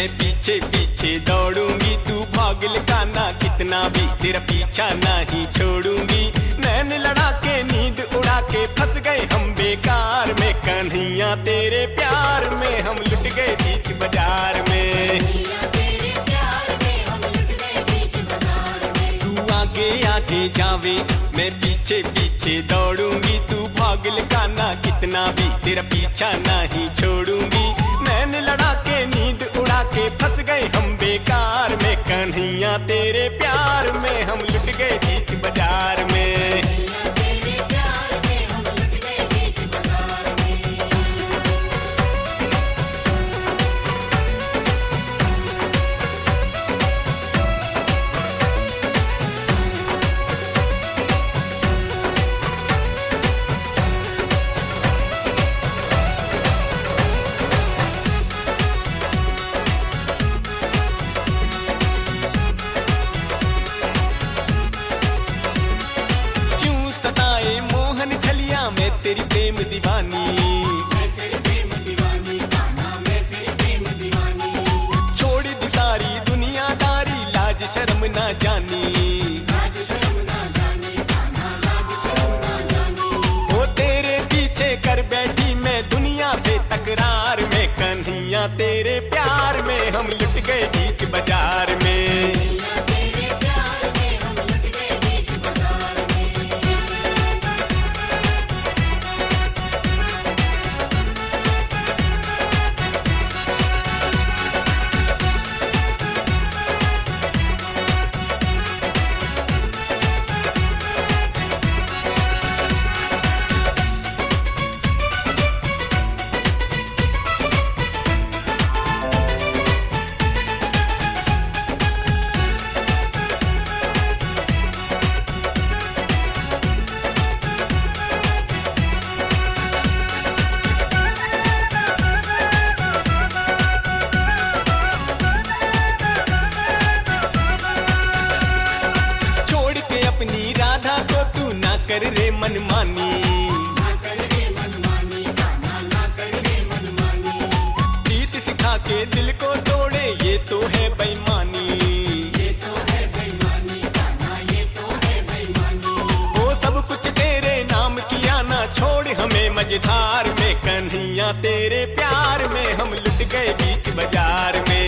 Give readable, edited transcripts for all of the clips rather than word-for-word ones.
मैं पीछे पीछे दौड़ूंगी, तू भागल गाना कितना भी तेरा पीछा नहीं छोड़ूंगी। नैन लड़ा के नींद उड़ा के फंस गए हम बेकार में, कन्हैया तेरे प्यार में हम लुट गए बीच बाजार में। तू आगे आगे जावे मैं पीछे पीछे दौड़ूंगी, तू भागल गाना कितना भी तेरा पीछा नहीं छोड़ूंगी। नैन लड़ा के नींद उड़ा के फंस गए हम बेकार में, कन्हैया तेरे प्यार में हम लुट गए बीच बाजार में। मैं तेरी प्रेम दीवानी, मैं तेरी प्रेम दीवानी, गाना मैं तेरी प्रेम दीवानी। छोड़ दी सारी दुनियादारी, लाज शर्म ना जानी, लाज शर्म ना जानी, गाना लाज शर्म ना जानी। ओ तेरे पीछे कर बैठी मैं दुनिया से तकरार में, कन्हैया तेरे प्यार में हम लुट गए बीच बाजार में। कर रे मनमानी, ना कर रे मनमानी, गाना ना कर रे मनमानी। प्रीत सिखा के दिल को तोड़े ये तो है बेईमानी, ये तो है बेईमानी, गाना ये तो है बेईमानी। वो सब कुछ तेरे नाम किया ना छोड़ हमें मझधार में, कन्हैया तेरे प्यार में हम लुट गए बीच बाजार में।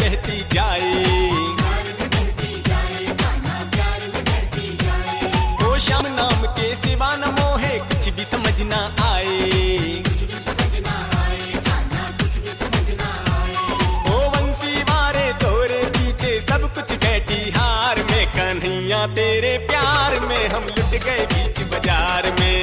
बहती जाए, ओ श्याम नाम के सिवा न मोहे कुछ भी समझ ना आए, ओ वंशी मारे तोरे पीछे सब कुछ बैठी हार में, कन्हैया तेरे प्यार में हम लुट गए बीच बाजार में।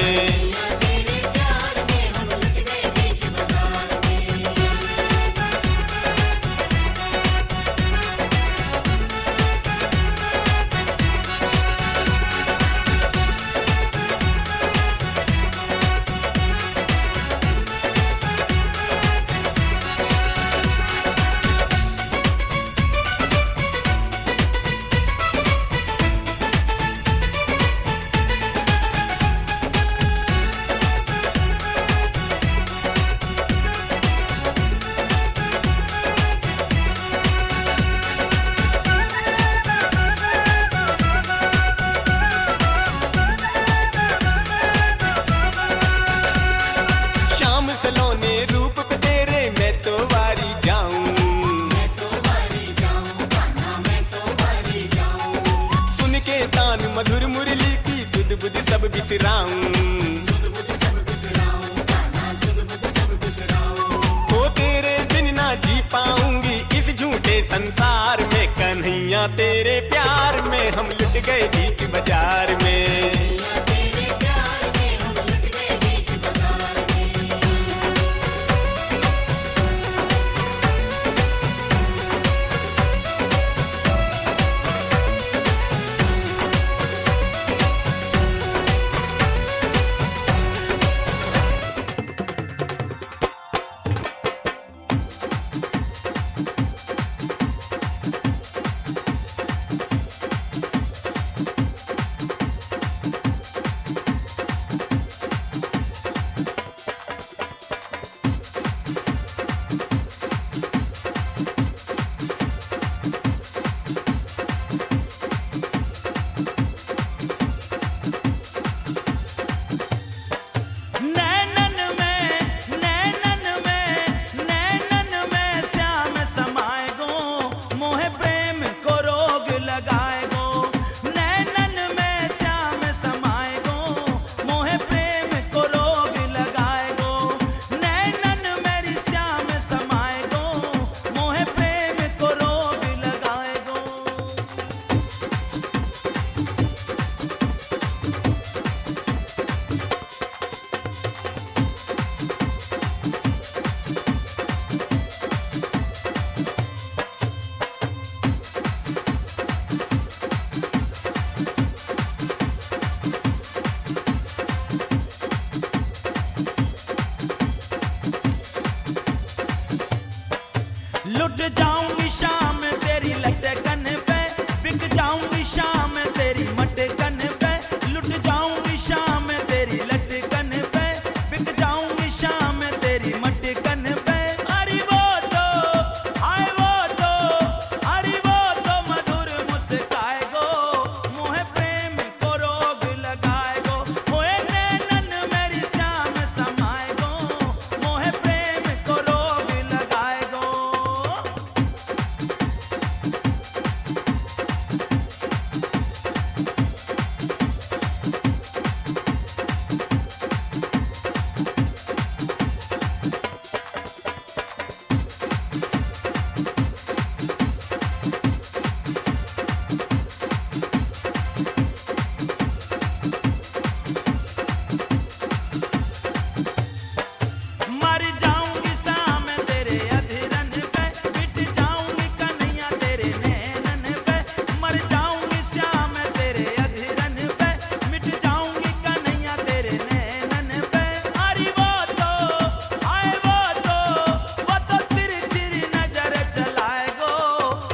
मधुर मुरली की सुध बुध सब बिसराऊं, हो तेरे बिन ना जी पाऊंगी इस झूठे संसार में, कन्हैया तेरे प्यार में हम लुट गए बीच बाजार में। जाऊंगी शाम तेरी लटकन पे, बिक जाऊंगी शाम तेरी मटकन पे, लुट जाऊंगी शाम तेरी लटकन पे, बिक जाऊंगी शाम तेरी मटकन पे। अरे वो तो आए वो तो, अरे वो तो मधुर मुस्काए गो, मोहे प्रेम को रोग लगाए गो, होए नैनन मेरी श्याम समाए गो, मोहे प्रेम को रोग लगाए गो। मर जाऊंगी शाम तेरे अधरन पे, मिट जाऊंगी कन्हैया तेरे नैनन पे, मर जाऊंगी श्याम तेरे अधरन पे, मिट जाऊंगी कन्हैया तेरे नैनन पे। अरे वो तो आए वो तो तिरछी नजर चलाए गो,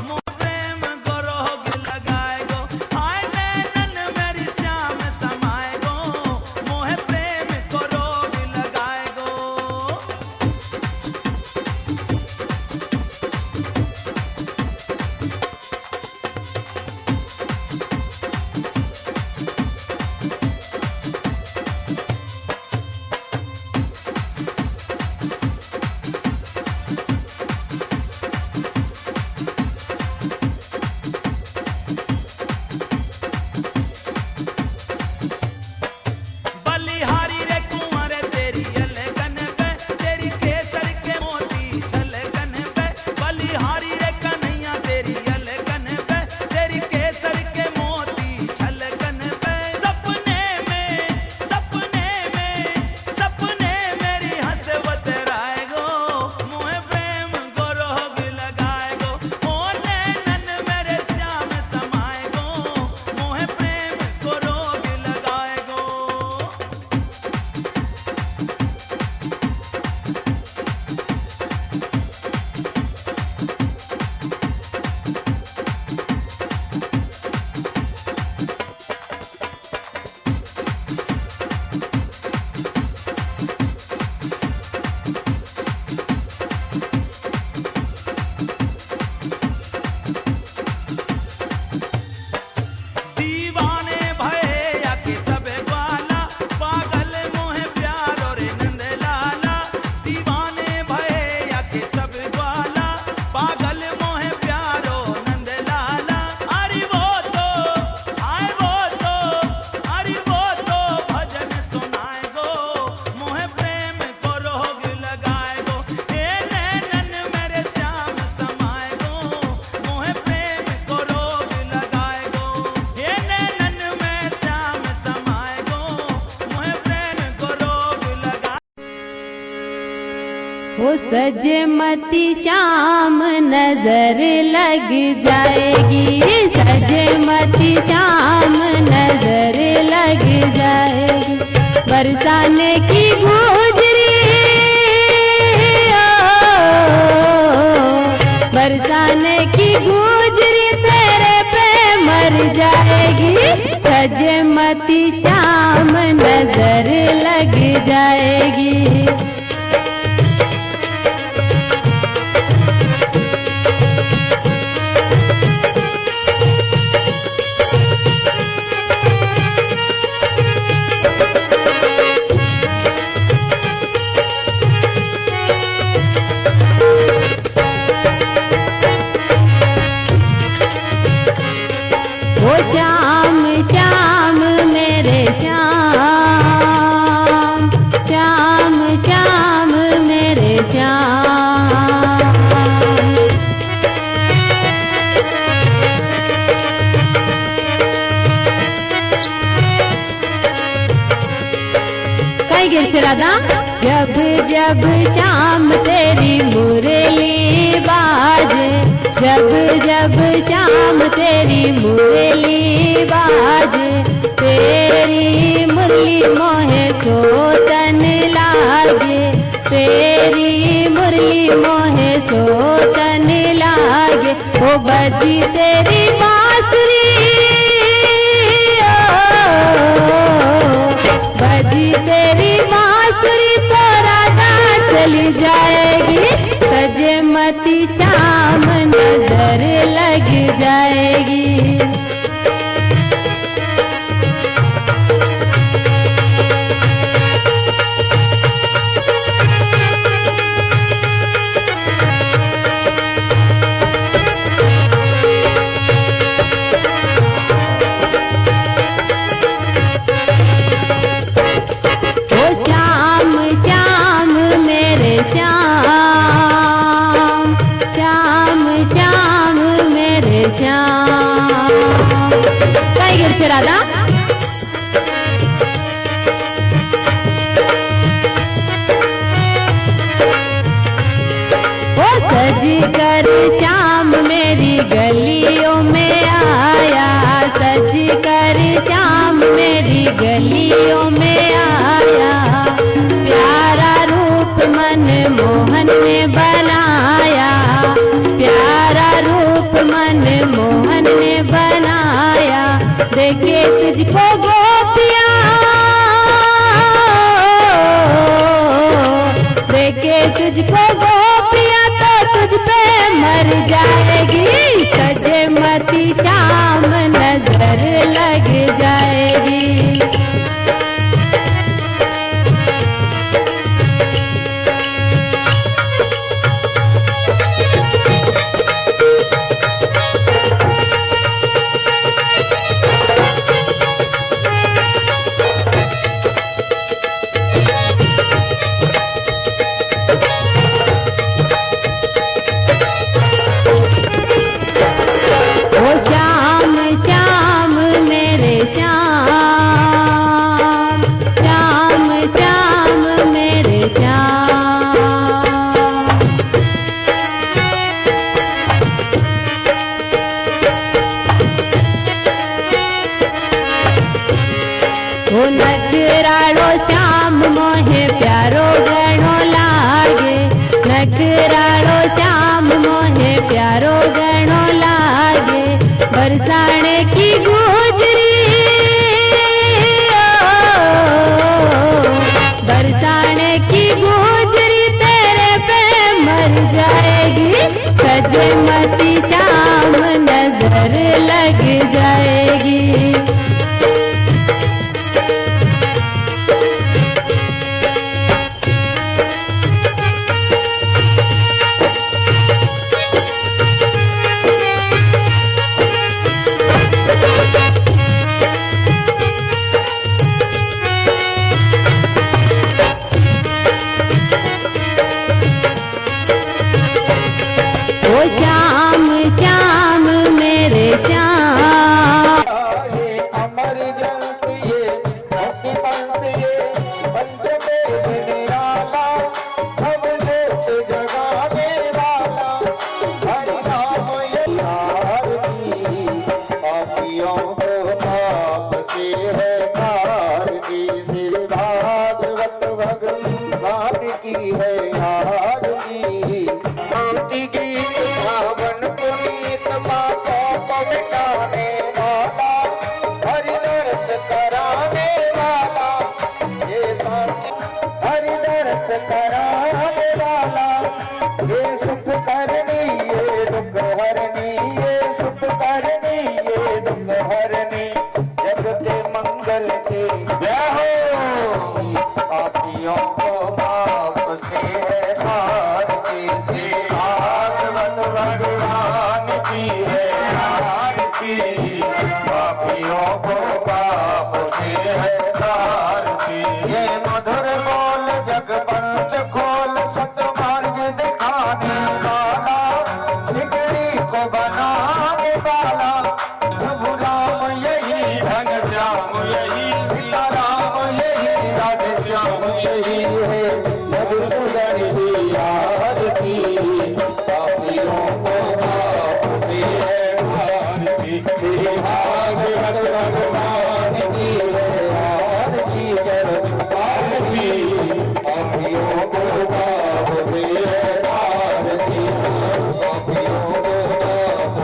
मोह प्रेम को रोग लगाए गो, आए नैनन मेरी श्याम समाए गो, मोह प्रेम को रोग लगाए गो। बलिहारी रे कुंवर तेरी अलगन पे, तेरी केसर के मोती छलकन पे, बलिहारी रे कन्हैया तेरी अलगन पे, तेरी केसर के मोती छलकन पे। सपने मेरी हंसवत राय गो, मोहे प्रेम को रोग लगाए गो, ओ नैनन मेरे श्याम समाए गो, मोहे प्रेम को रोग लगाए गो। दीवाने भैया के सब ग्वाला, पागल मोहे प्यारो रे नंदलाला, दीवाने भैया के सब ग्वाला, पागल मोहे प्यारो नंदलाला। अरे वो तो आए वो तो, अरे वो तो भजन सुनाए गो, मोहे प्रेम को रोग लगाए गो, हे नैनन मेरे श्याम समाए गो, मोहे प्रेम को रोग लगाए गो, हे नैनन में श्याम समाए गो, मोहे प्रेम को रोग लगाए। वो सजमती शाम नजर लग जाएगी, सजमती शाम नजर लग जाएगी, बरसाने की गुजरी बरसाने की गुजरी तेरे पे मर जाएगी, सजमती शाम नजर लग जाएगी। वो श्याम श्याम मेरे श्याम, श्याम श्याम मेरे श्याम। कहीं गिर से राधा, जब जब शाम तेरी मुरली बाजे, जब जब शाम तेरी मुरली बाजे, तेरी मुरली मोहे सोतन लागे, तेरी मुरली मोहे सोतन लागे। बजी तेरी बांसुरी, बजी तेरी बांसुरी तो राधा चली जाएगी, सजे मती शाम नजर लग जाएगी। श्याम श्याम श्याम मेरे श्याम, काय गेलছে राधा? वो सज कर श्याम मेरी गलियों में आया, सज कर श्याम मेरी गलियों में आया, प्यारा रूप मन मोहन ने बनाया, प्यारा रूप मन मोहन ने बनाया, देखे तुझको गोपियाँ, देखे तुझको गोपियाँ तो तुझ पे मर जाएगी, सजे मती शाम नजर लग जाएगी। नखरालो श्याम मोहे प्यारो गणो लागे, नखरालो श्याम मोहे प्यारो गणो लागे, बरसाने की गुजरी, बरसाने की गुजरी तेरे पे मर जाएगी, सजे मती शाम नजर लग जाएगी। श्याम श्याम मेरे श्याम, अमर ग्रंथ ये भक्ति पंथ ये पंचवेद निराला, सब लोक जगाने वाला, हरि नाम ये आरती, पापियों को पाप से है आरती, श्री भागवत भगवान की है आरती, शांति गीत सावन पुनीत पापों को मिटाने वाला, हरि दर्श कराने वाला, ये शांति हरि दर्श कराने वाला, ये सुख करनी ये दुख हरनी, ये सुख करनी ये दुख हरनी, जग के मंगल के जय हो, पापियों को पाप से है आरती, श्री भागवत भगवान की है आरती, पापियों को पाप से है आरती, ये मधुर बोल जगबंद खोल सतमार्ग दिखाने वाला, बिगड़ी को बनाने वाला, प्रभु राम यही घनश्याम यही सीताराम यही राधे श्याम यही है, मधुसूदन की आरती, पापियों को पाप से है आरती, श्री भागवत भगवान की है आरती, आरती, पापियों को पाप से है आरती, पापियों को पाप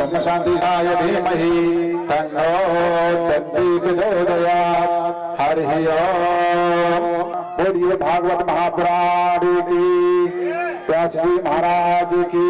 ब्रह्म शांतिशाय धीमहि तन्नो दन्ती प्रचोदयात्। हरि ओम। बोलिए भागवत महापुराण की, व्यास जी महाराज की।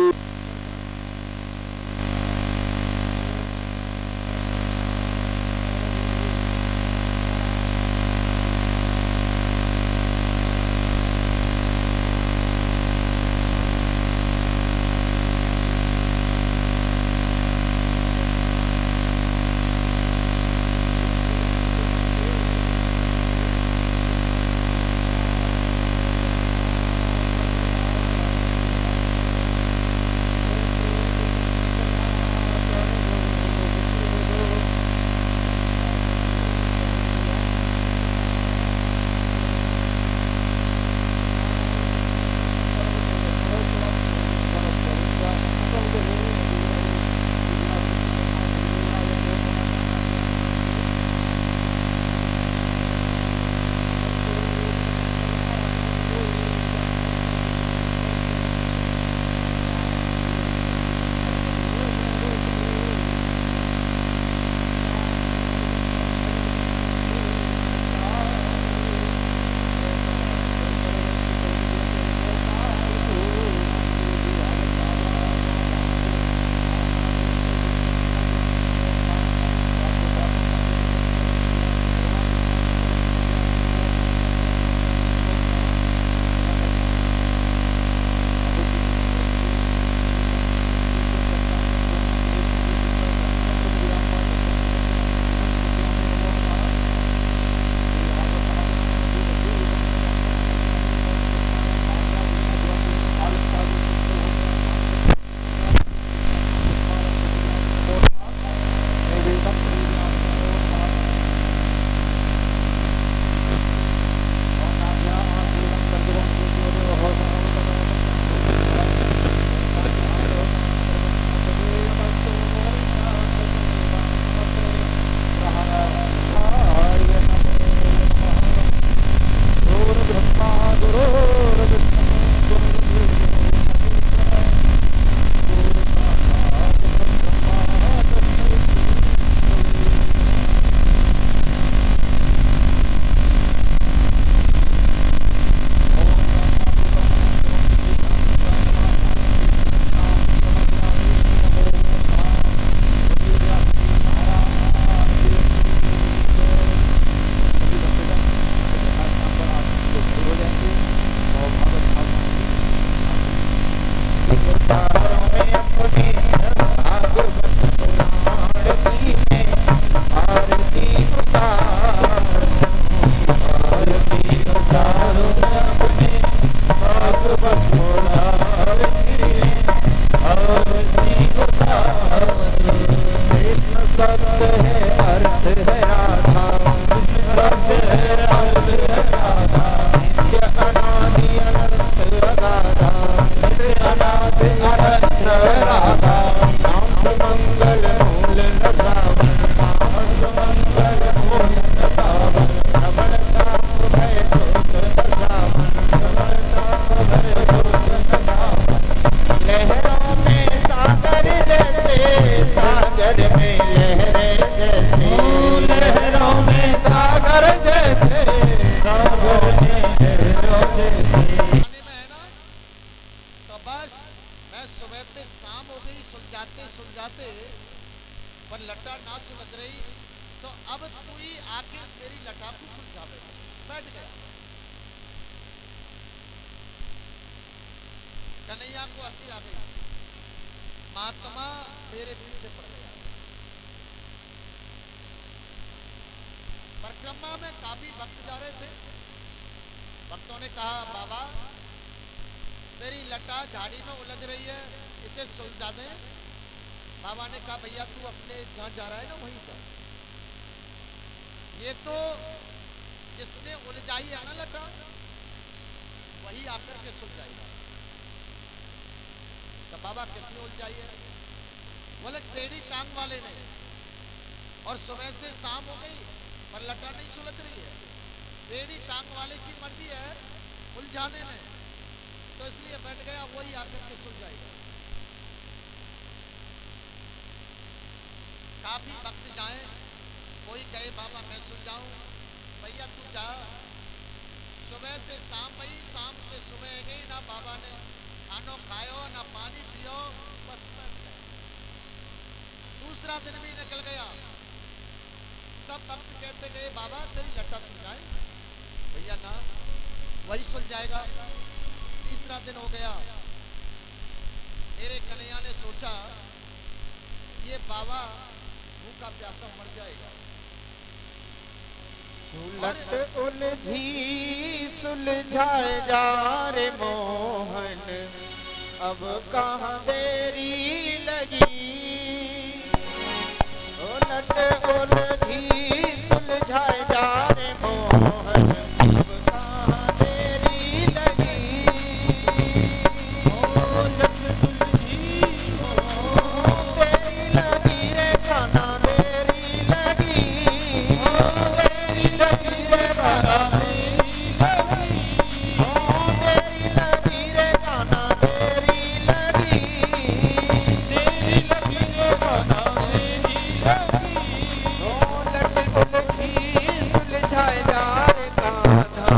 कन्हैया को हंसी आ गई। महात्मा मेरे पीछे पड़ गया। परिक्रमा में काफी भक्त जा रहे थे। भक्तों ने कहा, बाबा तेरी लटा झाड़ी में उलझ रही है, इसे सुलझा दे। बाबा ने कहा, भैया तू अपने जहां जा रहा है ना वहीं जा। ये तो जिसने उलझाई है ना लटा, वही आकर के सुलझाएगा। तो बाबा किसने उलझाई है? बोले टेढ़ी टांग वाले ने। और सुबह से शाम हो गई पर लटा नहीं सुलझ रही है। टेढ़ी टांग वाले की मर्जी है उलझाने में, तो इसलिए बैठ गया, वही आकर के सुलझाएगा। काफी वक्त जाए, कोई कहे बाबा मैं सुलझाऊं, भैया तू जा, सुबह से शाम भई, शाम से सुबह गई ना, बाबा ने खानो खायो ना पानी पियो, बस बैठ गए। दूसरा दिन भी निकल गया, सब भक्त कहते गए बाबा तेरी लट्टा सुलझाए, भैया ना वही सुलझाएगा। तीसरा दिन हो गया, मेरे कन्हैया ने सोचा ये बाबा भूखा प्यासा मर जाएगा। उलट उलझी सुलझाए जा रे मोहन, अब कहाँ देरी लगी। उलट उलझी सुलझाए जा रे मोहन, अब कहाँ देरी लगी। देरी लगी रे खाना, देरी लगी, देरी लगी रे खाना, देरी लगी रे खाना, देरी लगी, लट उलझी सुलझाए जा रे कान्हा,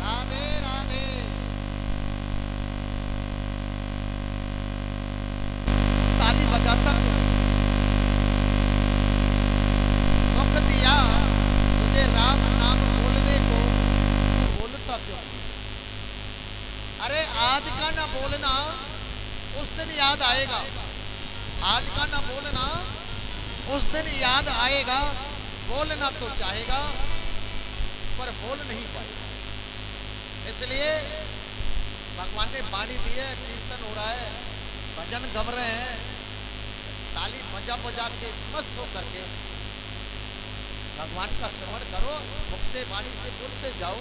राधे राधे। तू ताली बजाता क्यों नहीं? मुख दिया तुझे राम नाम बोलने को, तू बोलता क्यों नहीं? अरे आज का ना बोलना उस दिन याद आएगा, आज का ना बोलना उस दिन याद आएगा। बोलना तो चाहेगा पर बोल नहीं पाएगा। इसलिए भगवान ने वाणी दी है, कीर्तन हो रहा है, भजन गम रहे हैं, ताली बजा बजा के मस्त होकर के भगवान का श्रवण करो। मुख से वाणी से बोलते जाओ।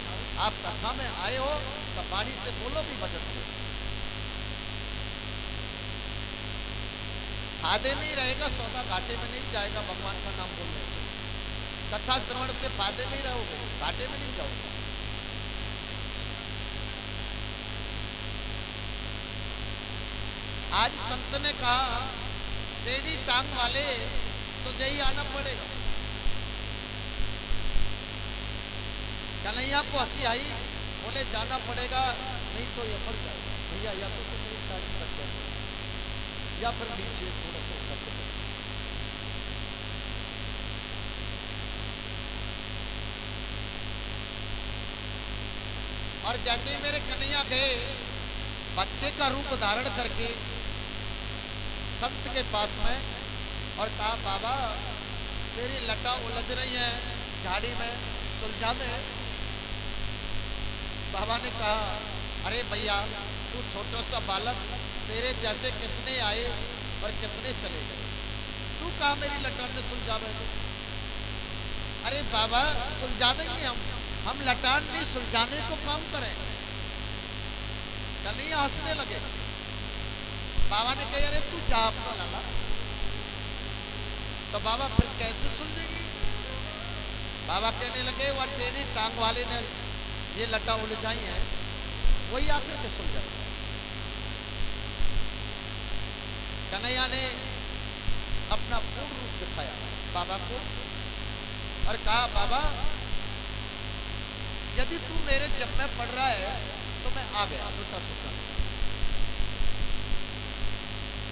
आप कथा में आए हो तो वाणी से बोलो भी, भजन को। फायदे में ही रहेगा, सौदा घाटे में नहीं जाएगा। भगवान का नाम बोलने से, कथा श्रवण से फायदे में ही रहोगे, घाटे में नहीं जाओगे। आज संत ने कहा टेढ़ी टांग वाले तुझे ही आना पड़ेगा। कन्हैया को हंसी आई, बोले जाना पड़ेगा नहीं तो ये पड़ जाएगा। भैया या तो तुम एक साइड में रख दो या फिर नीचे थोड़ा सा कर दो। और जैसे ही मेरे कन्हैया गए, बच्चे का रूप धारण करके संत के पास में, और कहा बाबा तेरी लटा उलझ रही है झाड़ी में, सुलझा में। बाबा ने कहा अरे भैया तू छोटा सा बालक, तेरे जैसे कितने आए और कितने चले गए, तू कहा मेरी लटान ने सुलझावे। अरे बाबा सुलझा देंगे हम लटान नहीं सुलझाने को काम करें। कन्हैया हंसने लगे। बाबा ने कहा अरे तू जा अपना लाला। तो बाबा फिर कैसे सुलझेगी? बाबा कहने लगे वह टेढ़ी टांग वाले ने ये लटा उलझाई है, वही आकर के सुलझा। कन्हैया ने अपना पूर्ण रूप दिखाया बाबा को और कहा बाबा यदि तू मेरे जब में पड़ रहा है तो मैं आ गया, उल्टा सुल्टा।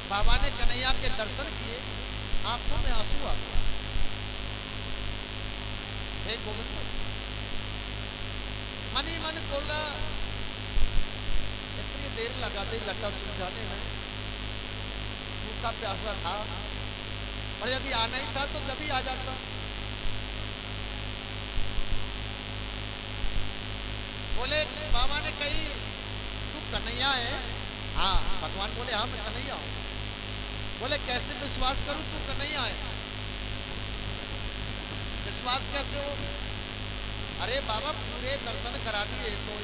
बाबा ने कन्हैया के दर्शन किए, आंखों में आंसू आ गया। हे गोविंद, मन ही मन बोला इतनी देर लगा दी लटा सुलझाने में, भूखा प्यासा था, और यदि आना ही था तो जब ही आ जाता। बोले बाबा ने कही तू कन्हैया है? हाँ। भगवान बोले हाँ मैं कन्हैया हूं। बोले कैसे विश्वास करूं तू कन्हैया है? विश्वास कैसे हो? अरे बाबा पूरे दर्शन करा दिए तो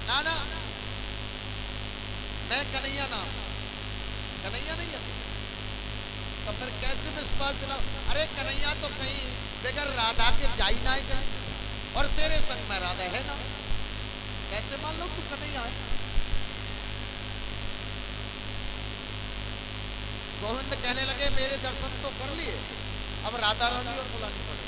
ना ना मैं कन्हैया नाम, कन्हैया नहीं है तो फिर कैसे विश्वास दिलाओ? अरे कन्हैया तो कहीं बगैर राधा के जाई ना है कहीं, और तेरे संग में राधा है ना, कैसे मान लो तू कन्हैया है? गोविंद कहने लगे मेरे दर्शन तो कर लिए, अब राधा रानी और बुलानी पड़ेगी।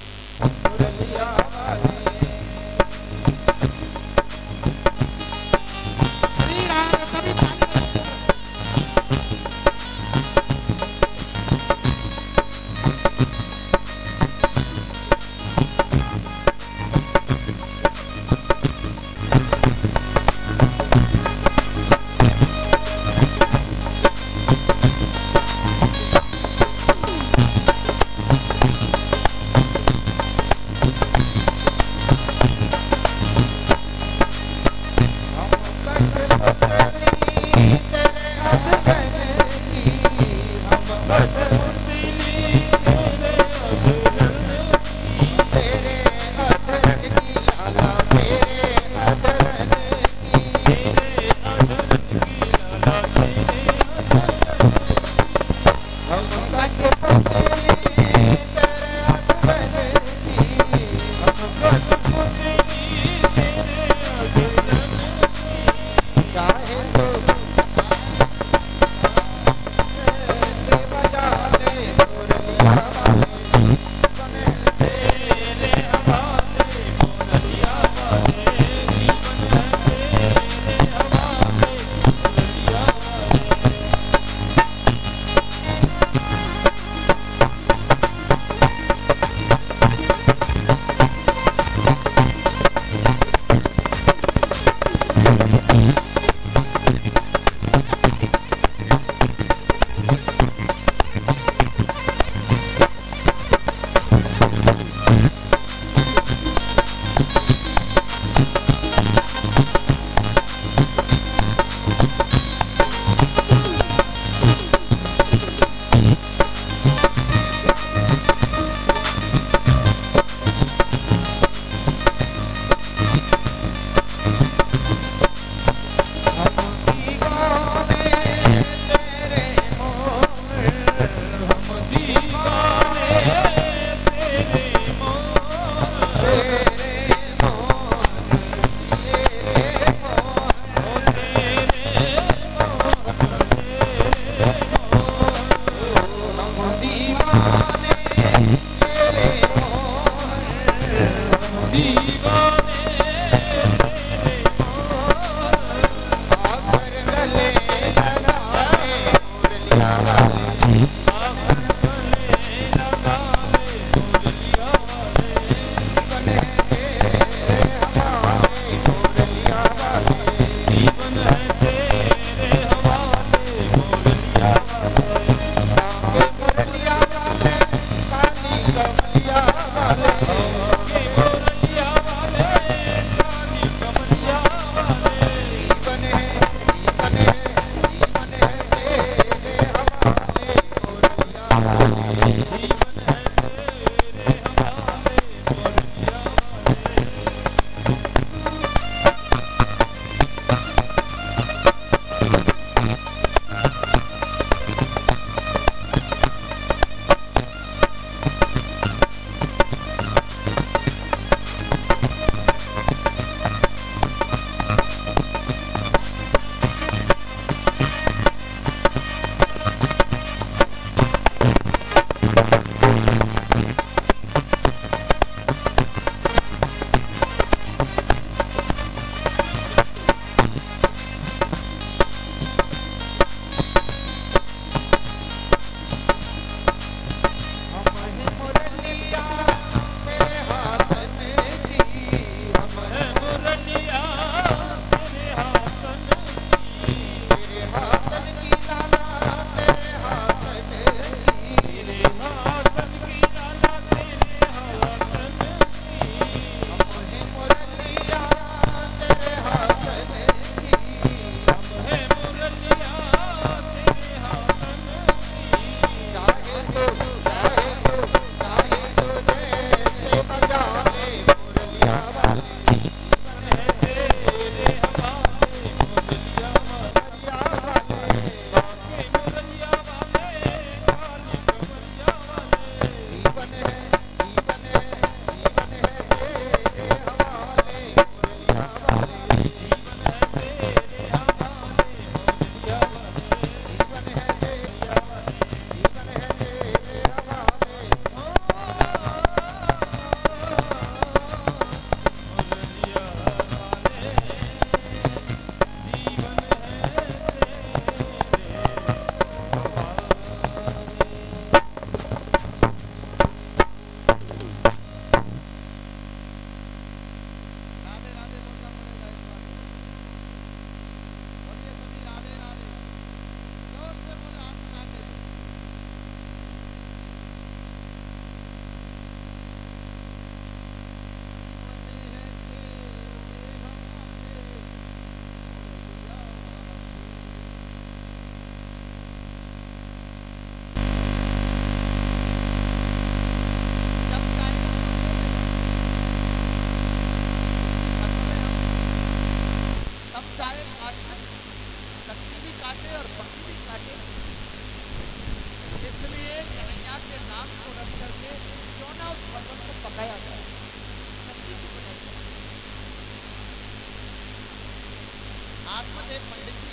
आत्मदेव पंडित जी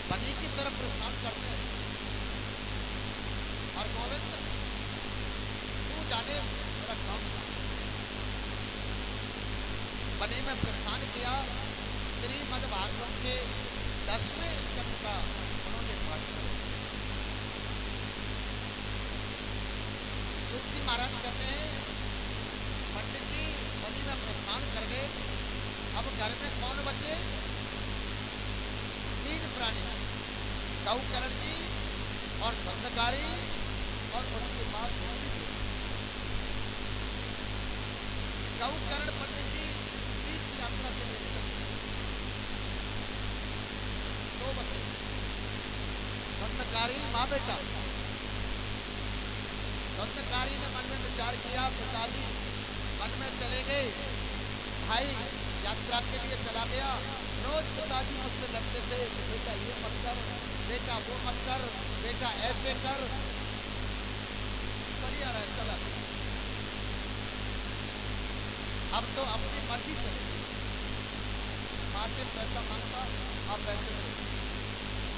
बनी की तरफ प्रस्थान करते हैं और गोविंद तू जाने मेरा काम था। बनी में प्रस्थान किया। श्रीमद् भागवत के 10वें स्कंद का उन्होंने पाठ किया। सूत जी महाराज कहते हैं पंडित जी बनी में प्रस्थान कर गए। अब घर में कौन बचे? 3 प्राणी, गौकर्ण जी और बंधकारी और उसके बाद गौकर्ण पंडित जी तीर्थ यात्रा के लिए निकले। 2 बचे, बंधकारी माँ बेटा। बंधकारी ने मन में विचार किया, पिताजी मन में चले गए, भाई यात्रा के लिए चला गया। रोज पिताजी मुझसे लड़ते थे कि बेटा ये मत कर, बेटा वो मत कर, बेटा ऐसे कर। बढ़िया रहे, चला गया। अब तो अपनी मर्जी चलेगी। माँ से पैसा मांगता, अब पैसे नहीं।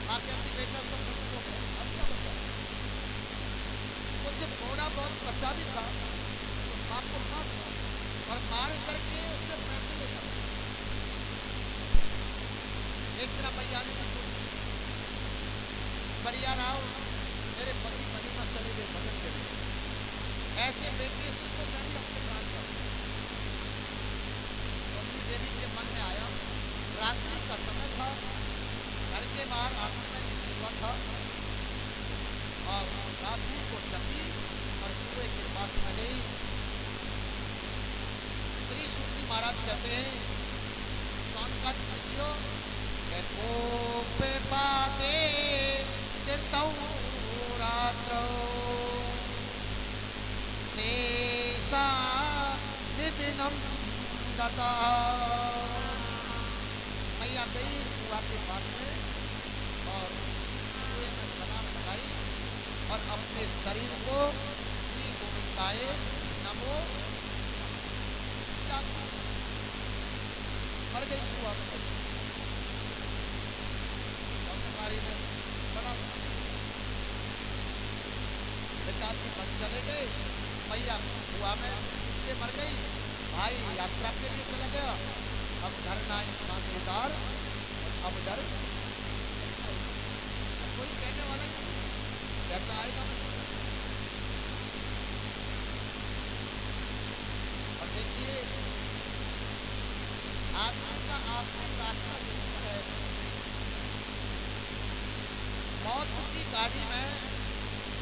माँ कहती बेटा सब खत्म हो गया, अब क्या बचा? मुझे थोड़ा बहुत बचा भी था तो माँ को मार और मार करके उससे पैसे लेता। एक तरह भैया ने भी सोचा, बढ़िया राव मेरे पति बनी में चले गए भजन के लिए, ऐसे बेटे से तो मैं भी अपने प्राण का। देवी के मन में आया, रात्रि का समय था, घर के बाहर आंगन में लिखा हुआ था और रात्रि को जगी और कुएं के पास में गई। श्री सूत जी महाराज कहते हैं सौनकादि ऋषियों पे पाते तीर्थौ रात्रौ तेसा निदिनम दता। मैया गई कुआ के पास में और कुएं में छलांग लगाई और अपने शरीर को श्री गोविंदाय नमो मर गई कुआ में। बंधकारी ने बड़ा खुशी, पिताजी बच चले गए, मैया कुआ में के मर गई, भाई यात्रा के लिए चला गया। अब घर ना ईमानदार, अब डर कोई कहने वाला नहीं, जैसा आएगा। और देखिए आदमी का आपको रास्ता देखना है। मौत की गाड़ी में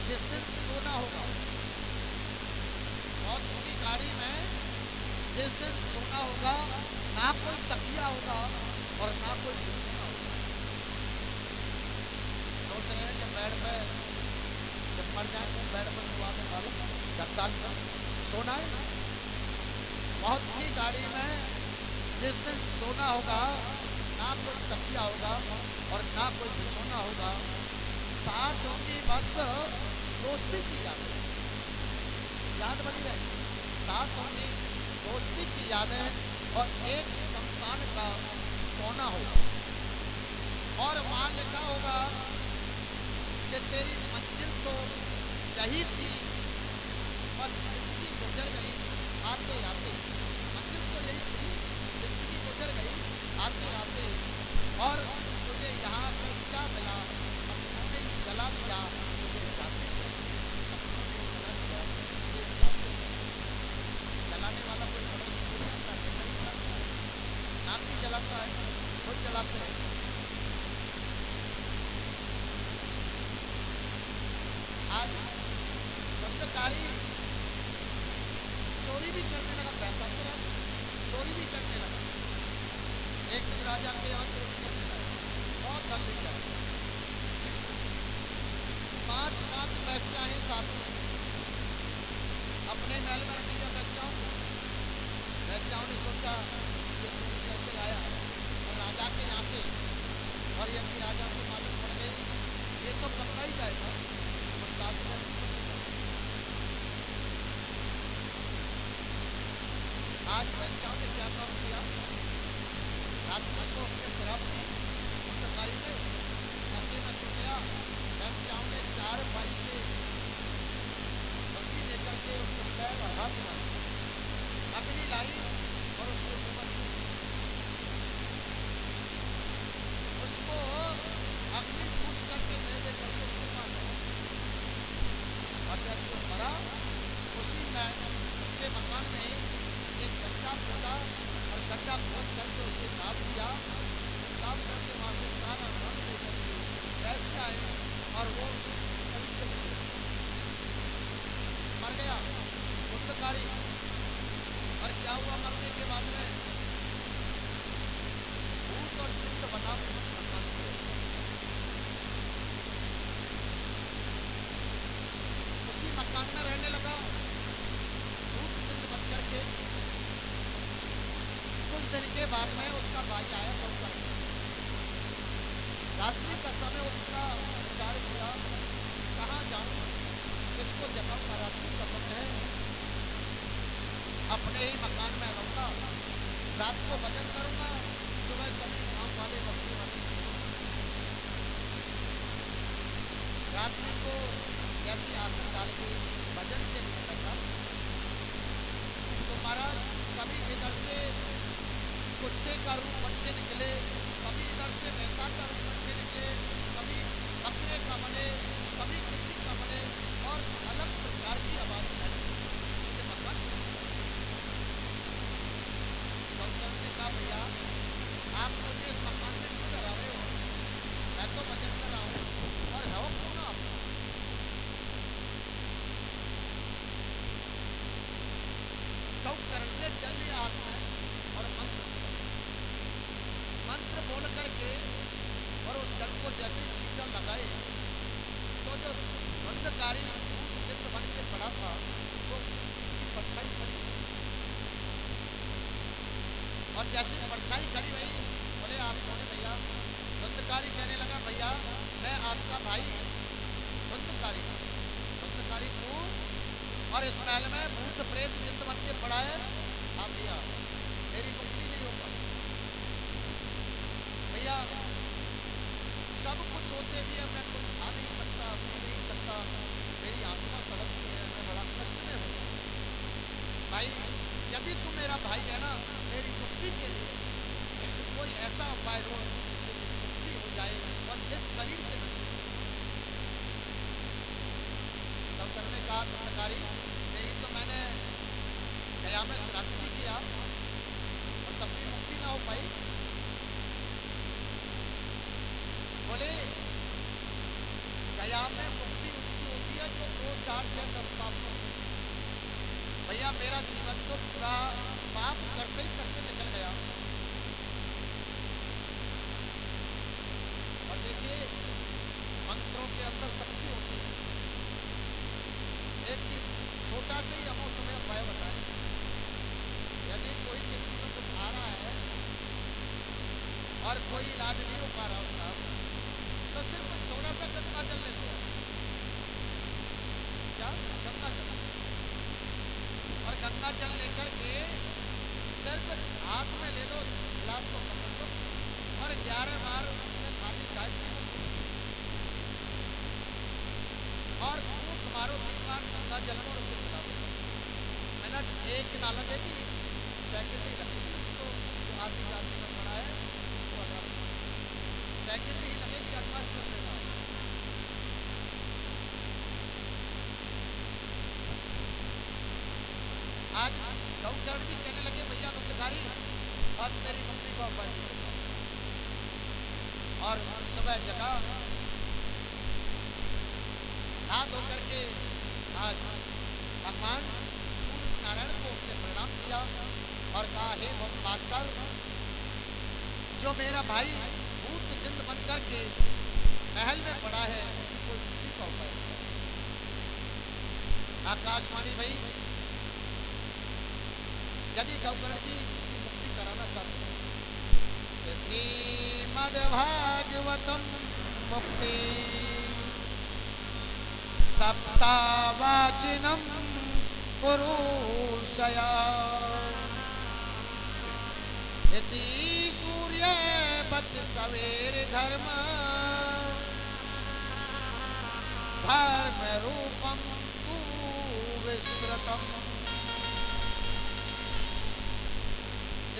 जिस दिन सोना होगा, मौत की गाड़ी में जिस दिन सोना होगा, ना कोई तकिया होगा और ना कोई बिछौना होगा। सोच रहे हैं कि बेड पे जब मर जाए तो बेड पर सुहाने वाला गद्दा सोना है। मौत की गाड़ी में जिस दिन सोना होगा, ना कोई तकिया होगा और ना कोई बिछौना होगा। साथ होंगी बस दोस्ती की याद बनी रहेगी। साथ होंगी दोस्ती की यादें और एक शमशान का कोना होगा और वहां लिखा होगा कि तेरी मंजिल तो यही थी, बस जिंदगी गुजर गई आते आते। मंजिल तो यही थी, जिंदगी गुजर गई आते आते। और तुझे यहाँ पर क्या मिला? अपने जला दिया तुझे जाते। जलाने वाला कोई पड़ोस नहीं आता, नाती जलाता है, खुद जलाते हैं। आज बंधकारी चोरी भी करने लगा, पैसा तो रहा, चोरी भी करने लगा। एक दिन राजा के यहाँ चोरी करने लगा, बहुत धन मिल गया। 5 पैसा ही साथ में अपने महल में रख लिया पैसाओं को। पैसाओं ने सोचा ये चोरी करके आया और राजा के यहाँ से, और यदि राजा को मालूम पड़ गए ये तो पकड़ा ही जाएगा। और साथ में आज पैसाओं ने क्या काम किया? रात्रि को उसने शराब पी दंतकारी में नशे में सो गया। वैश्याओं ने 4 भाई से रस्सी लेकर के उसको पैर और हाथ मारा, अग्नि लाई और उसके ऊपर उसको अग्नि फूस करके दे करके उसको मारा। और जैसे वो मरा उसी में उसके मकान में एक गड्ढा खोदा और गड्ढा खोद करके उसे दाब दिया। दाब करके वहां से सारा धन लेकर के वैसे आए और वो मर गया दंतकारी। और क्या हुआ मरने के बाद में? भूत और चित्त बना उस मकान को। उसी मकान में रहने लगा भूत चित्त बन करके। कुछ दिन के बाद में उसका भाई आया गौकर। रात्रि का समय उसका विचार किया कहाँ जाऊं, किसको जगाऊं, रात्रि का समय है, अपने ही मकान में रहूंगा, रात को भजन करूंगा, सुबह सभी गांव वाले बस्ती वाले रात्रि को जैसी आसन डाल के भजन के लिए बैठा। तो महाराज कभी इधर से कुत्ते का रूप बन के निकले, कभी इधर से भैंसा का रूप बन के निकले, कभी बकरे का बने, कभी किसी का बने और अलग प्रकार की आवाज आई। ये मकान गौतम ने कहा भैया आप मुझे इस मकान में क्यों डरा रहे हो? मैं तो भजन कर रहा हूँ और है क्यों ना आप? गौकर्ण ने जल लिया हाथ में और मंत्र बोल करके और उस जल को जैसे छींटा लगाए तो जो बंधकारी भूत चित्त बन के पड़ा था तो उसकी परछाई खड़ी और जैसे परछाई खड़ी हुई बोले आप कौन है भैया? बंधकारी कहने लगा भैया मैं आपका भाई बंधकारी। बंधकारी को और इस महल में भूत प्रेत चित्त बन के पड़ा है। आप भैया मेरी मुक्ति नहीं हो पाई भैया, सब कुछ होते भी है मैं कुछ खा नहीं सकता, पी नहीं सकता, मेरी आत्मा तड़पती है, मैं बड़ा कष्ट में हूँ भाई। यदि तू मेरा भाई है ना, मेरी मुक्ति के लिए कोई ऐसा उपाय हो जिससे मेरी मुक्ति हो जाए और इस शरीर से बचे। डॉक्टर ने कहा दंतकारी तेरी तो मैंने गया में श्राद्ध भी किया और तब भी मुक्ति ना हो पाई। बोले गया में मुक्ति मुक्ति होती है जो 2, 4, 6, 10 पाप में। भैया मेरा जीवन तो पूरा पाप करते ही करते निकल गया। और देखिए मंत्रों के अंदर शक्ति होती है। एक चीज छोटा से ही हम तुम्हें उपाय बताएं। यदि कोई किसी को कुछ आ रहा है और कोई इलाज नहीं हो पा रहा उसका, तो सिर्फ थोड़ा सा गंगा जल ले लो। क्या गंगा जल? और गंगा जल लेकर के सिर्फ हाथ में ले लो, गिलास को पकड़ लो और 11 बार उसमें खाली गायत्री और फूंक मारो 3 बार गंगा जल और उसे पिला दो। मिनट 1 ना लगेगी, सेकंड ही लगेगी। उसको जो आदि जाति में पड़ा है उसको हटा दो, सेकंड ही लगेगी, अभ्यास कर लेना। आज गौकर्ण जी कहने लगे भैया दंतकारी बस तेरी मम्मी को उपाय नहीं होगा। और सुबह जगा हाथ धोकर के आज भगवान सूर्य नारायण को उसने प्रणाम किया और कहा हे भास्कर, जो मेरा भाई भूत चिंत बन करके महल में पड़ा है उसकी कोई मुक्ति का उपाय। आकाशवाणी भाई यदि गौकर्ण जी उसकी मुक्ति कराना चाहते हैं तो श्रीमद्भागवतम मुक्ति सप्तावाचिनम पुरुषया इति सूर्य सच सवेर धर्म धर्म रूपम तू विस्तृतम।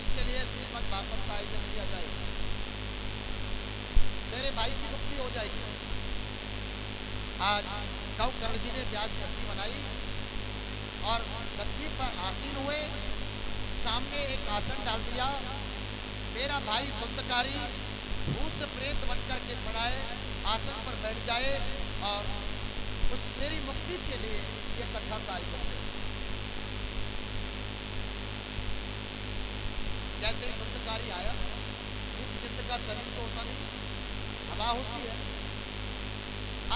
इसके लिए श्रीमद् भागवत का आयोजन किया जाएगा। तेरे भाई की मुक्ति हो जाएगी। आज गौकर्ण जी ने व्यास गद्दी बनाई और गद्दी पर आसीन हुए। सामने एक आसन डाल दिया। मेरा भाई धुंधकारी भूत प्रेत बनकर के पड़ा है, आसन पर बैठ जाए और उस मेरी मुक्ति के लिए ये कथा का आयोजन है। जैसे ही धुंधकारी आया, भूत जिंद का शरीर तो होता नहीं, हवा होती है,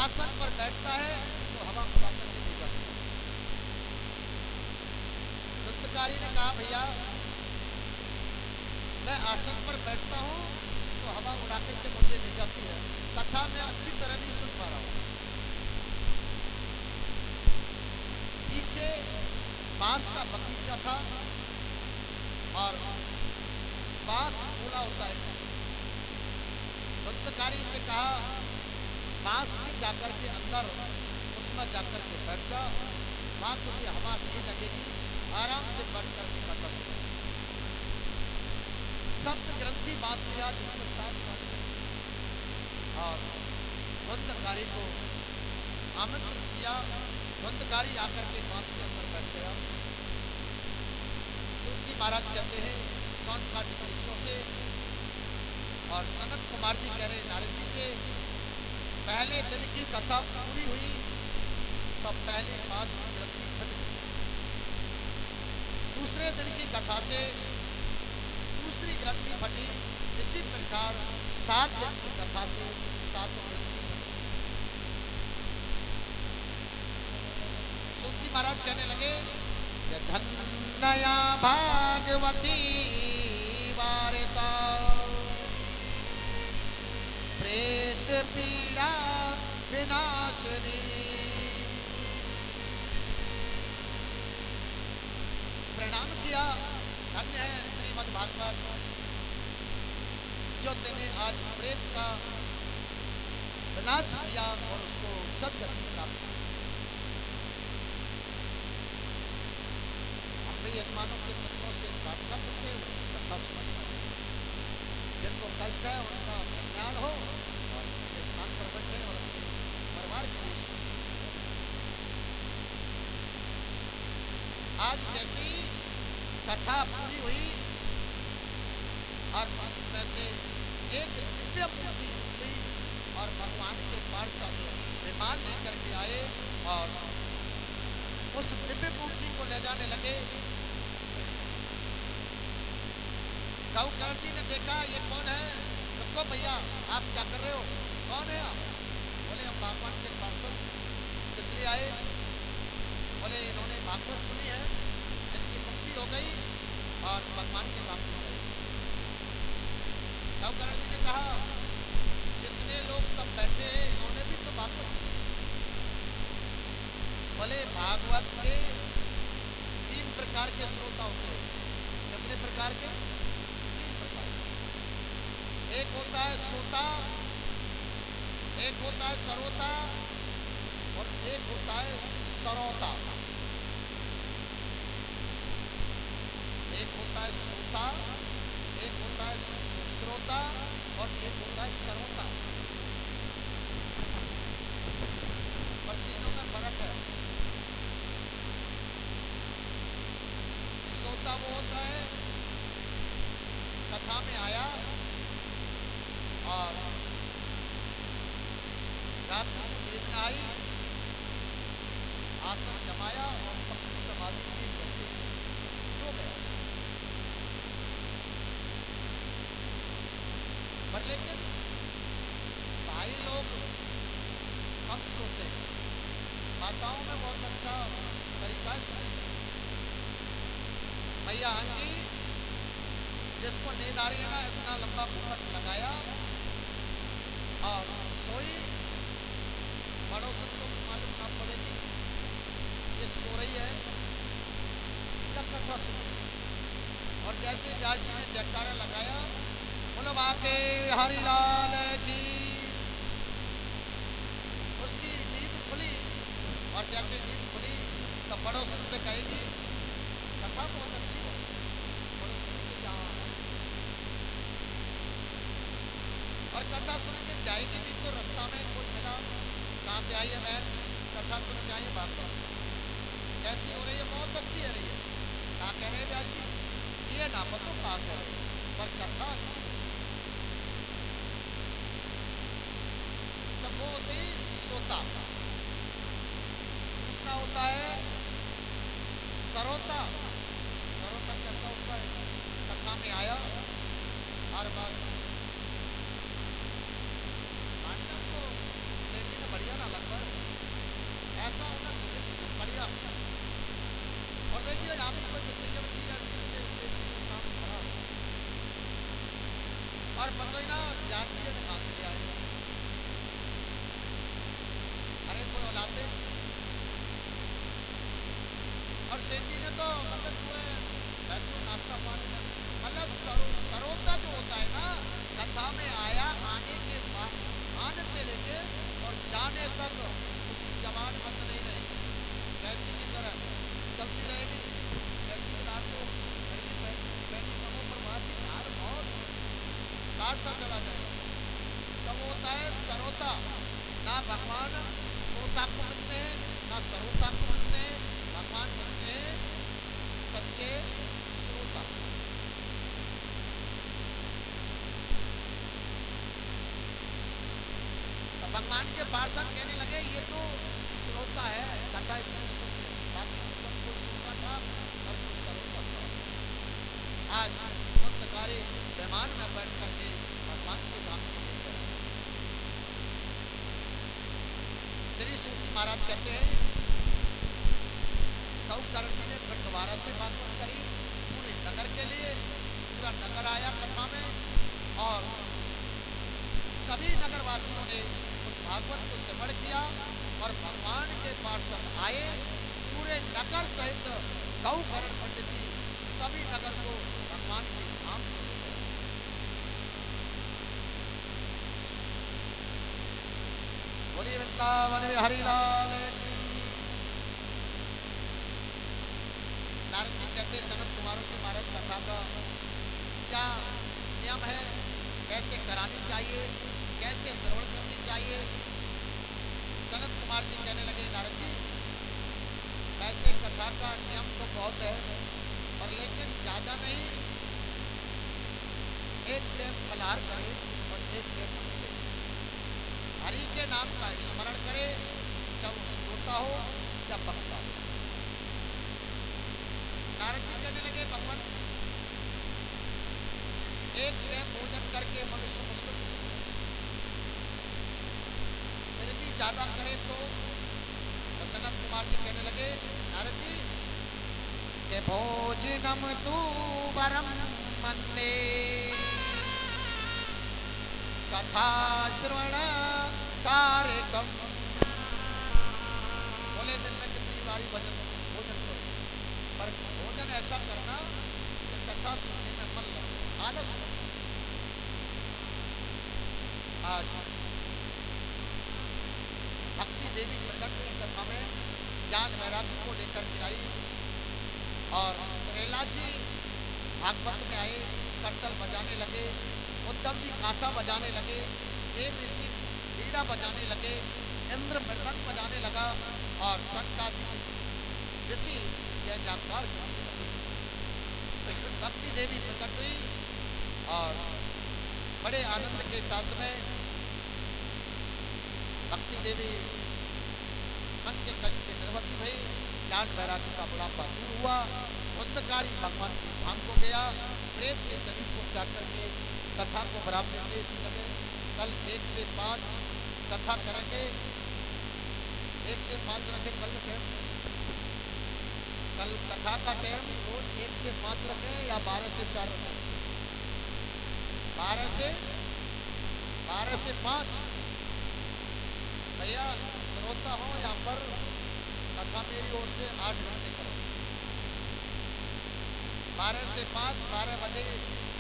आसन पर बैठता है तो हवा उड़ा करके ले जाती है। धुंधकारी ने कहा भैया मैं आसन पर बैठता हूँ तो हवा उड़ा करके मुझे ले जाती है, कथा मैं अच्छी तरह नहीं सुन पा रहा हूँ। पीछे बांस का बगीचा था और बांस फूला होता है। धुंधकारी से कहा बांस में जाकर के अंदर उसमें जाकर के बैठ जा, वहां तुझे हवा नहीं लगेगी, आराम से बैठ करके कथा सुन। सप्त ग्रंथि बांस लिया जिसमें 7 और धुंधकारी को आमंत्रित किया। धुंधकारी आकर के बांस के अंदर बैठ गया। सूत जी महाराज कहते हैं सौनकादि ऋषियों से और सनत कुमार जी कह रहे नारद जी से, पहले दिन की कथा पूरी हुई तब पहले बांस की ग्रंथि फट गई। दूसरे दिन की कथा से दूसरी ग्रंथि फटी। इसी प्रकार 7 दिन की कथा से 7 ग्रंथि फटी। सूत जी महाराज कहने लगे कि धन्या भागवती वार्ता प्रेत पीड़ा विनाशनी। प्रणाम किया, धन्य है श्रीमद् भागवत जो तेने आज प्रेत का विनाश किया और उसको सद्गति प्राप्त की। हम भी यजमानों के पुत्रों से प्रार्थना करते हैं कथा सुनाते हैं, जिनको कष्ट है उनका कल्याण हो और उनके स्थान पर बैठे और अपने परिवार के लिए सोचें। आज जैसी कथा पूरी हुई और उसमें से एक दिव्य मूर्ति हुई और भगवान के पार्षद विमान लेकर के आए और उस दिव्य मूर्ति को ले जाने लगे। गौकर्ण जी ने देखा ये कौन है, रुको भैया आप क्या कर रहे हो, कौन है आप? बोले हम भगवान के पार्षद इसलिए आए। बोले इन्होंने भागवत सुनी है, इनकी मुक्ति हो गई और भगवान की प्राप्ति हो गई। गौकर्ण जी ने कहा जितने लोग सब बैठे हैं इन्होंने भी तो भागवत सुनी। बोले भागवत के 3 प्रकार के श्रोता होते हैं। कितने प्रकार के? 3 प्रकार। एक होता है श्रोता, एक होता है सरोता और एक होता है सरोता। एक होता है श्रोता, एक होता है श्रोता और एक होता है सरोता। और तीनों में फर्क है। श्रोता वो होता है कथा में आया और रात को नींद में आई, आसन जमाया और पक्की समाधि की करके सो गया। पर लेकिन भाई लोग कम सोते हैं। माताओं में बहुत अच्छा तरीका है। भैया आंगी जिसको नींद आ रही है ना, इतना लंबा घूमट लगाया और सोई, पड़ोसन को मालूम ना पड़ेगी ये सो रही है या कथा सुन। और जैसे व्यास जी ने जयकारा लगाया बोलो बाके हरि लाल की। उसकी नींद खुली और जैसे नींद खुली तो पड़ोसन से कहेगी कथा बहुत अच्छी है। पड़ोसन के यहाँ और कथा सुन के जाएगी भी तो रास्ता में कोई मिला, कहाँ पे आई है बहन, कथा सुन के आई बात कैसी हो रही है, बहुत अच्छी है रही है। कहाँ कह रहे हैं व्यासी, ये ना पतो कहाँ कह रहे पर कथा अच्छी है। तब वो होती सोता। दूसरा होता है सरोता। सरोता कैसा होता है, कथा में आया और बस नाटक तो सेठी ने बढ़िया ना लगता है, ऐसा होना चाहिए कि बढ़िया। और देखिए यहाँ भी कोई बच्चे काम खराब और पता ही ना जासिए दिखा के ले आएगा। अरे कोई औलादे और सेठ जी ने तो मतलब जो है वैसे नाश्ता पानी में मतलब सरोता जो होता है ना, कथा में आया आने के बाद आने से लेके और जाने तक उसकी जबान बंद नहीं रहेगी, कैची की तरह चलती रहेगी। कैची के दांत को बैठी कमों पर मारती धार बहुत काटता चला जाएगा। तब होता है सरोता। ना भगवान सोता को मिलते हैं ना सरोता को मिलते हैं, भगवान मिलते हैं सच्चे श्रोता। भगवान के पार्षद कहने लगे ये तो श्रोता है, कथा इसमें सुनते, बाकी सब कोई श्रोता था और कोई श्रोता था। आज मुक्तकारी विमान में बैठ करके भगवान के धाम को ले गए। श्री सूची महाराज कहते हैं गौकर्ण जी ने फिर दोबारा से बात करी पूरे नगर के लिए। पूरा नगर आया कथा में और सभी नगरवासियों ने उस भागवत को श्रवण किया और भगवान के पार्षद आए। पूरे नगर सहित गौकर्ण पंडित जी सभी नगर को भगवान के धाम को ले गए। बोलिए वृंदावन में हरि लाल की। नारद जी कहते सनत कुमारों से महाराज कथा का क्या नियम है, कैसे करानी चाहिए, कैसे श्रवण करनी चाहिए। सनत कुमार जी कहने लगे नारद जी वैसे कथा का नियम तो बहुत है और लेकिन ज़्यादा नहीं, एक टाइम फलाहार करे और एक टाइम पीते, हरि के नाम का स्मरण करे, चाहे वो श्रोता हो या वक्ता हो। नारद जी कहने लगे भगवान एक टाइम भोजन करके मनुष्य मुश्किल फिर भी ज्यादा करे तो सनत कुमार जी कहने लगे नारद जी के भोजनम तू वरम मन्ने कथा श्रवण कार्यक्रम। बोले दिन में कितनी बारी भोजन करो पर भोजन ऐसा करना कि कथा सुनने में मन लगे, आलस हो। आज भक्ति देवी प्रकट हुई कथा में ज्ञान वैराग्य को लेकर के आई और प्रहलाद जी भागवत में आए, करतल बजाने लगे, उद्धव जी कांसा बजाने लगे, देव ऋषि बीड़ा बजाने लगे, इंद्र मृदंग बजाने लगा और सनकादिक ऋषि जय जयकार करने लगे। भक्ति देवी प्रकट हुई और बड़े आनंद के साथ में भक्ति देवी मन के कष्ट के निर्वृत्ति भई, ज्ञान वैराग्य का बुढ़ापा दूर हुआ, अंधकारी भगवान के धाम को गया, प्रेत के शरीर को त्याग करके कथा को बराबर देंगे। इसी जगह कल 1 से 5 कथा करेंगे, 1 से 5 रखें कल कथा का टाइम रोज 1 से 5 रखें या 12 से 4 रखें। 12 से 5 भैया श्रोता हो यहाँ पर कथा मेरी ओर से 8 घंटे करो। 12 से 5, 12 बजे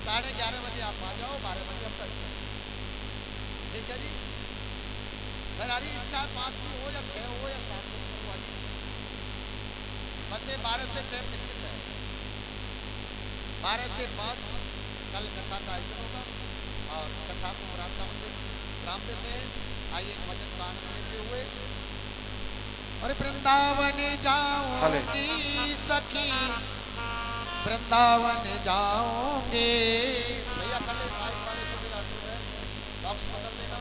11:30 बजे आप आ जाओ, 12 बजे आप कर ठीक है जी। हमारी इच्छा 5 में हो या 6 हो या 7 हो, वाली इच्छा बस ये 12 से टाइम निश्चित है। 12 से 5 कल कथा का आयोजन होगा और कथा को राम देते हैं। आइए एक भजन का आनंद लेते हुए। और वृंदावन जाऊंगी सखी, वृंदावन जाऊंगी। भैया कल माइक वाले से मिला है, बॉक्स बदल देना,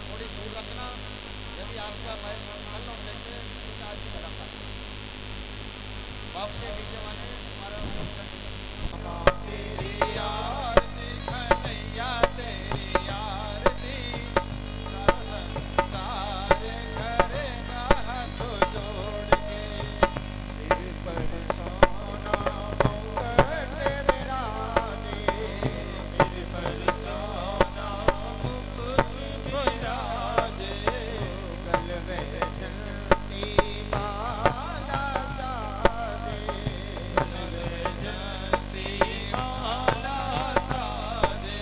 थोड़ी दूर रखना। यदि आपका माइक कल हम देखते हैं तो आज ही बड़ा बॉक्स से डीजे वाले हमारा तेरी आरती कन्हैया तेरी आरती, सारे करेगा हाथ जोड़ के, सिर पर सोना मुकुट विराजे, सिर पर सोना मुकुट विराजे, गल में चलती माला साजे, गल में चलती माला साजे,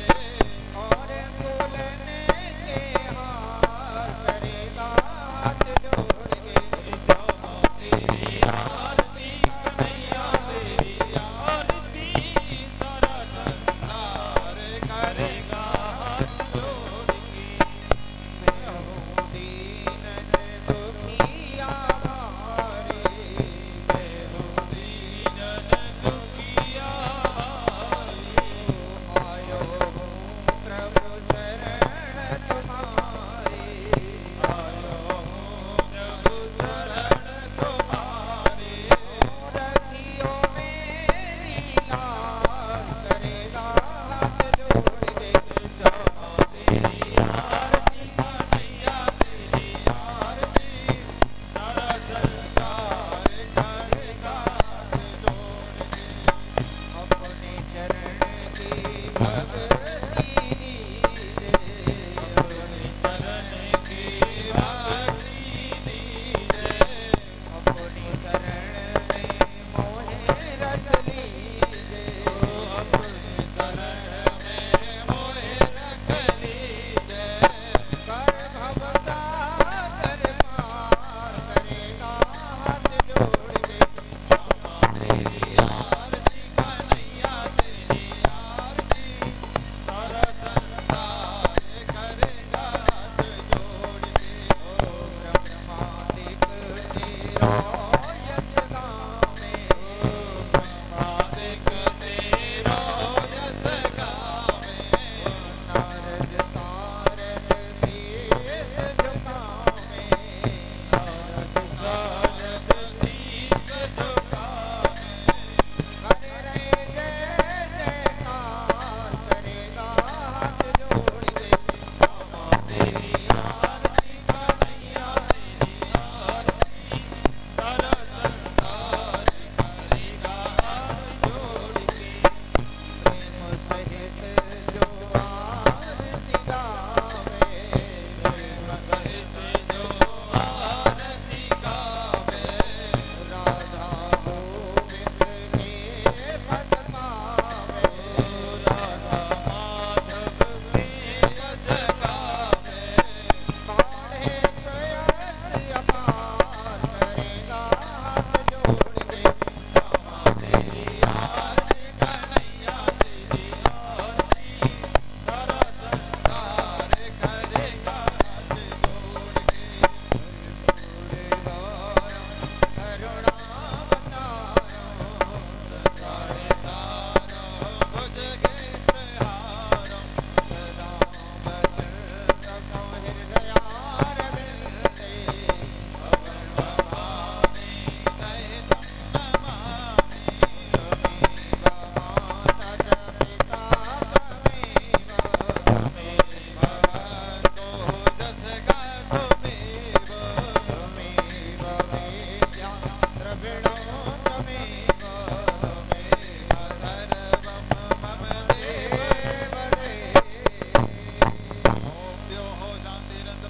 और बोलने के हार करेगा हाथ जोड़ के, तेरी आरती कन्हैया तेरी आरती, सारा संसार करेगा हाथ जोड़ के, मैं हूँ दीन दुखिया भारे, मैं हूँ दीन दुखिया भारे, आयो हूँ प्रभु शरण तुम्हारी, आयो हूँ प्रभु शरण तुम्हारी, रखियो मेरी लाज करेगा हाथ जोड़ के, तेरी आरती कन्हैया तेरी आरती, सारा संसार करेगा हाथ जोड़ के, अपने चरण की भक्ति